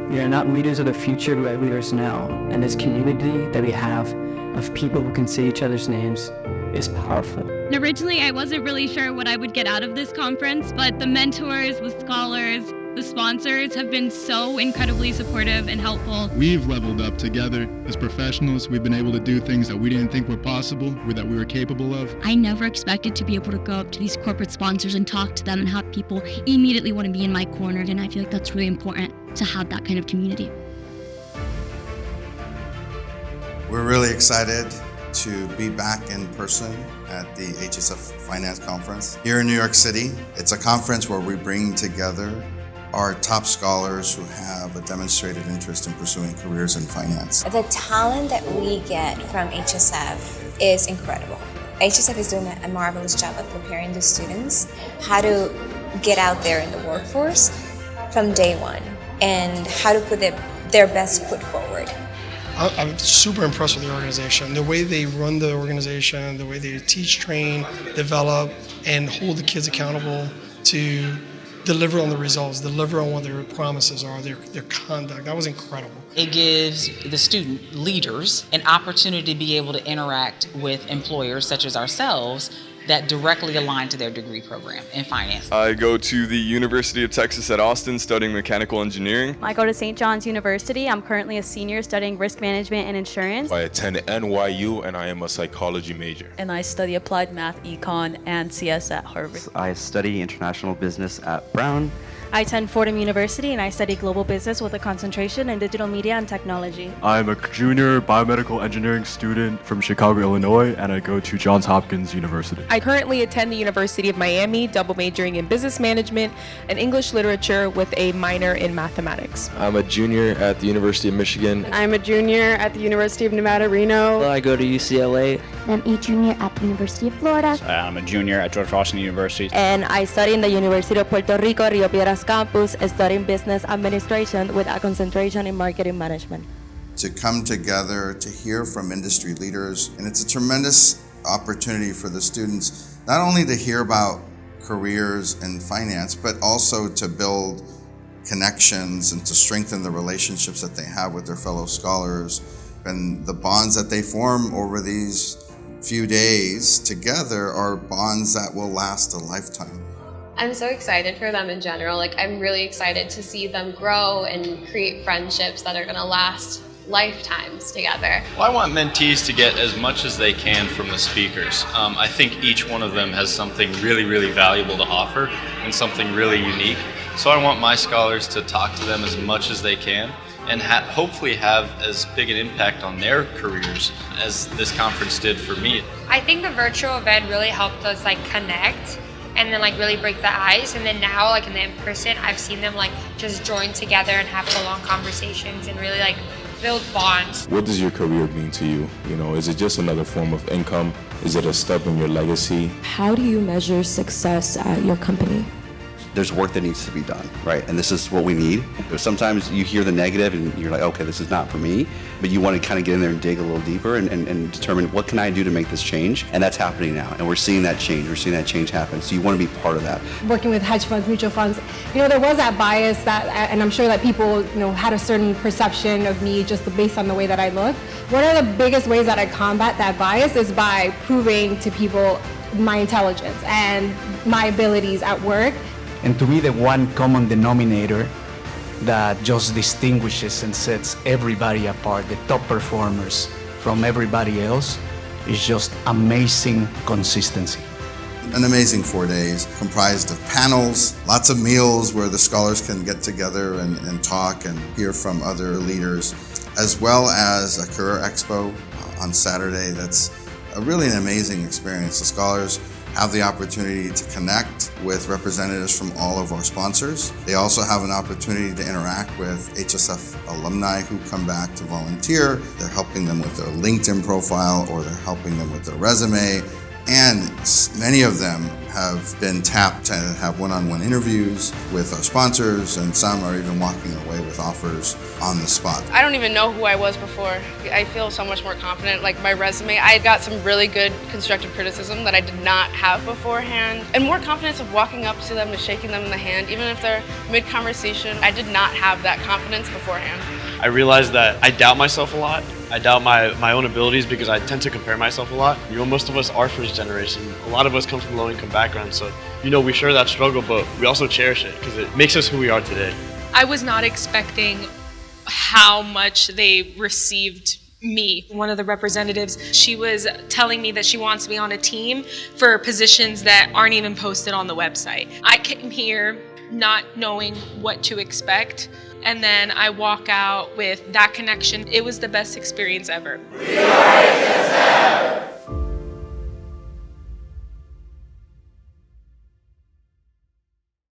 We are not leaders of the future, we are leaders now. And this community that we have of people who can say each other's names is powerful. Originally, I wasn't really sure what I would get out of this conference, but the mentors, the scholars, the sponsors have been so incredibly supportive and helpful. We've leveled up together as professionals. We've been able to do things that we didn't think were possible, or that we were capable of. I never expected to be able to go up to these corporate sponsors and talk to them and have people immediately want to be in my corner, and I feel like that's really important to have that kind of community. We're really excited to be back in person at the HSF Finance Conference here in New York City. It's a conference where we bring together our top scholars who have a demonstrated interest in pursuing careers in finance. The talent that we get from HSF is incredible. HSF is doing a marvelous job of preparing the students how to get out there in the workforce from day one and how to put their best foot forward. I'm super impressed with the organization. The way they run the organization, the way they teach, train, develop, and hold the kids accountable to deliver on the results, deliver on what their promises are, their conduct. That was incredible. It gives the student leaders an opportunity to be able to interact with employers such as ourselves that directly align to their degree program in finance. I go to the University of Texas at Austin studying mechanical engineering. I go to St. John's University. I'm currently a senior studying risk management and insurance. I attend NYU and I am a psychology major. And I study applied math, econ, and CS at Harvard. I study international business at Brown. I attend Fordham University and I study global business with a concentration in digital media and technology. I'm a junior biomedical engineering student from Chicago, Illinois, and I go to Johns Hopkins University. I currently attend the University of Miami, double majoring in business management and English literature with a minor in mathematics. I'm a junior at the University of Michigan. I'm a junior at the University of Nevada, Reno. I go to UCLA. I'm a junior at the University of Florida. I'm a junior at George Washington University. And I study in the University of Puerto Rico, Rio Piedras campus, studying business administration with a concentration in marketing management. To come together, to hear from industry leaders, and it's a tremendous opportunity for the students, not only to hear about careers in finance, but also to build connections and to strengthen the relationships that they have with their fellow scholars. And the bonds that they form over these few days together are bonds that will last a lifetime. I'm so excited for them in general. I'm really excited to see them grow and create friendships that are going to last lifetimes together. Well, I want mentees to get as much as they can from the speakers. I think each one of them has something really, really valuable to offer and something really unique. So I want my scholars to talk to them as much as they can and hopefully have as big an impact on their careers as this conference did for me. I think the virtual event really helped us connect and then really break the ice, and then now in the in-person I've seen them just join together and have full-on conversations and really build bonds. What does your career mean to you? Is it just another form of income? Is it a step in your legacy? How do you measure success at your company? There's work that needs to be done, right? And this is what we need. Sometimes you hear the negative and you're like, okay, this is not for me, but you want to kind of get in there and dig a little deeper and determine what can I do to make this change? And that's happening now. And we're seeing that change. We're seeing that change happen. So you want to be part of that. Working with hedge funds, mutual funds, there was that bias that, and I'm sure that people, had a certain perception of me just based on the way that I look. One of the biggest ways that I combat that bias is by proving to people my intelligence and my abilities at work. And to me, the one common denominator that just distinguishes and sets everybody apart, the top performers from everybody else, is just amazing consistency. An amazing 4 days comprised of panels, lots of meals where the scholars can get together and talk and hear from other leaders, as well as a career expo on Saturday. That's really an amazing experience. The scholars have the opportunity to connect with representatives from all of our sponsors. They also have an opportunity to interact with HSF alumni who come back to volunteer. They're helping them with their LinkedIn profile, or they're helping them with their resume. And many of them have been tapped to have one-on-one interviews with our sponsors, and some are even walking away with offers on the spot. I don't even know who I was before. I feel so much more confident. Like my resume, I got some really good constructive criticism that I did not have beforehand, and more confidence of walking up to them and shaking them in the hand, even if they're mid-conversation. I did not have that confidence beforehand. I realized that I doubt myself a lot. I doubt my own abilities because I tend to compare myself a lot. You know, most of us are first generation. A lot of us come from low-income backgrounds, so you know, we share that struggle, but we also cherish it because it makes us who we are today. I was not expecting how much they received me. One of the representatives, she was telling me that she wants me on a team for positions that aren't even posted on the website. I came here not knowing what to expect, and then I walk out with that connection. It was the best experience ever. We are HSF!